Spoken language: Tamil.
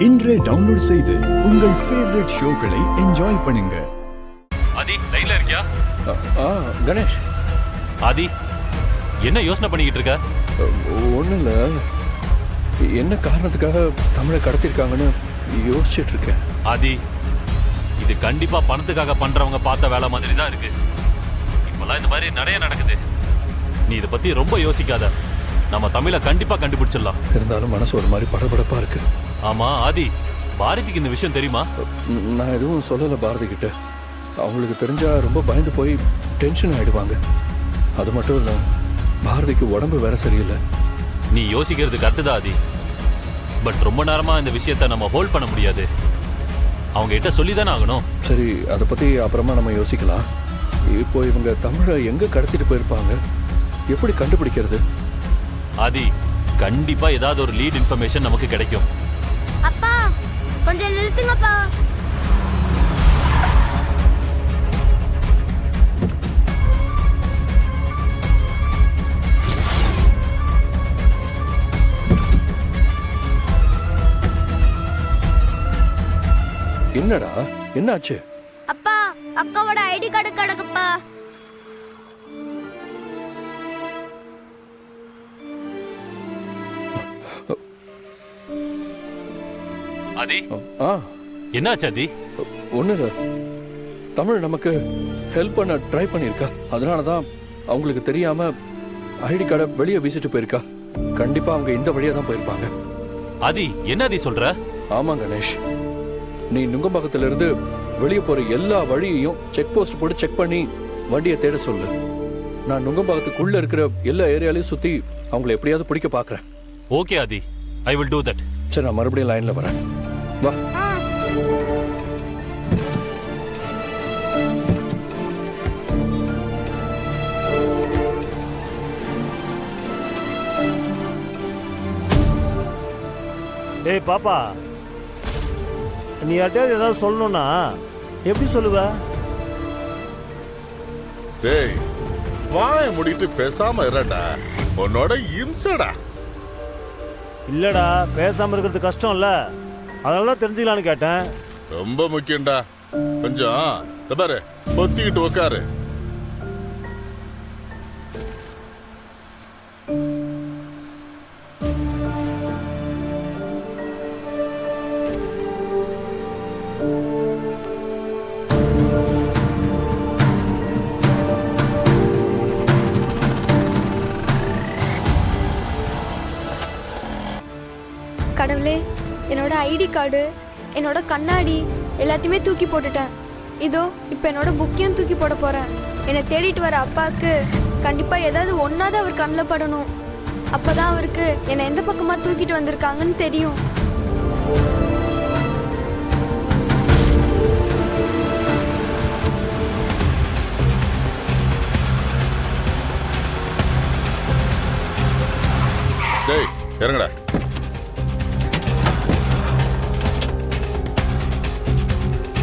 இன்றே டவுன்லோட் செய்து உங்கள் ஃபேவரட் ஷோக்களை என்ஜாய் பண்ணுங்க. ஆதி லைன்ல இருக்கியா? கணேஷ். ஆதி என்ன யோசனை பண்ணிக்கிட்டு இருக்க? ஒன்றும் இல்லை, என்ன காரணத்துக்காக தமிழை கடத்திருக்காங்கன்னு யோசிச்சுட்டு இருக்கேன். ஆதி இது கண்டிப்பா பணத்துக்காக பண்றவங்க பார்த்த வேலை மாதிரி தான் இருக்கு. இப்பெல்லாம் இந்த மாதிரி நிறைய நடக்குது. நீ இதை பத்தி ரொம்ப யோசிக்காத. நம்ம தமிழை கண்டிப்பா கண்டுபிடிச்சிடலாம். இருந்தாலும் மனசு ஒரு மாதிரி படபடப்பா இருக்கு. ஆமா ஆதி, பாரதிக்கு இந்த விஷயம் தெரியுமா? நான் எதுவும் சொல்லலை பாரதி கிட்ட. அவங்களுக்கு தெரிஞ்சா ரொம்ப பயந்து போய் டென்ஷன் ஆயிடுவாங்க. அது மட்டும் இல்லை, பாரதிக்கு உடம்பு வேற சரியில்லை. நீ யோசிக்கிறது கரெக்டு தான் ஆதி. பட் ரொம்ப நேரமா இந்த விஷயத்த நம்ம ஹோல்ட் பண்ண முடியாது. அவங்க கிட்ட சொல்லி தானே ஆகணும். சரி, அதை பத்தி அப்புறமா நம்ம யோசிக்கலாம். இப்போ இவங்க தமிழை எங்க கடத்திட்டு போயிருப்பாங்க, எப்படி கண்டுபிடிக்கிறது? ஆதி கண்டிப்பா ஏதாவது ஒரு லீட் இன்ஃபர்மேஷன் நமக்கு கிடைக்கும். அப்பா கொஞ்சம் நிறுத்துங்கப்பா. என்னடா, என்னாச்சு? அப்பா அக்காவோட ஐடி கார்டு கிடக்குப்பா. ஆதி ஆ என்னாச்சு ஆதி? ஒன்றும் இல்லை, தமிழ் நமக்கு ஹெல்ப் பண்ண ட்ரை பண்ணியிருக்கா. அதனால தான் அவங்களுக்கு தெரியாம ஐடி கார்டை வெளியே வீசிட்டு போயிருக்கா. கண்டிப்பா அவங்க இந்த வழியா தான் போயிருப்பாங்க. ஆதி என்ன ஆதி சொல்ற? ஆமா கணேஷ், நீ நுங்கம்பாக்கத்துல இருந்து வெளியே போற எல்லா வழியையும் செக் போஸ்ட் போட்டு செக் பண்ணி வண்டியை தேட சொல்லு. நான் நுங்கம்பாக்கத்துக்குள்ள இருக்கிற எல்லா ஏரியாலையும் சுத்தி அவங்களை எப்படியாவது பிடிக்க பாக்குறேன். Okay Aadhi, I will do that. சரி, நான் மறுபடியும் லைன்ல வரேன். வா. டேய் பாப்பா, நீ யார்கிட்டயாவது ஏதாவது சொல்லணும்னா எப்படி சொல்லுவ? டேய் வாய முடிட்டு பேசாம இருடா, உன்னோட இம்சடா. இல்லடா, பேசாம இருக்கிறது கஷ்டம் இல்ல, அதனால தெரிஞ்சுக்கலான்னு கேட்டேன். ரொம்ப முக்கியம்டா. கொஞ்சம் பாரு, பொத்திக்கிட்டு உக்காரு. கடவுளே, என்னோட ஐடி கார்டு, என்னோட கண்ணாடி எல்லாத்தையுமே தூக்கி போட்டுட்டேன். இதோ இப்போ என்னோட புக்கையும் தூக்கி போட போறேன். என்னை தேடிட்டு வர அப்பாவுக்கு கண்டிப்பா ஏதாவது ஒன்னாவது அவர் கண்ணில் படணும். அப்பதான் அவருக்கு என்னை எந்த பக்கமா தூக்கிட்டு வந்திருக்காங்கன்னு தெரியும். டேய் இறங்கடா.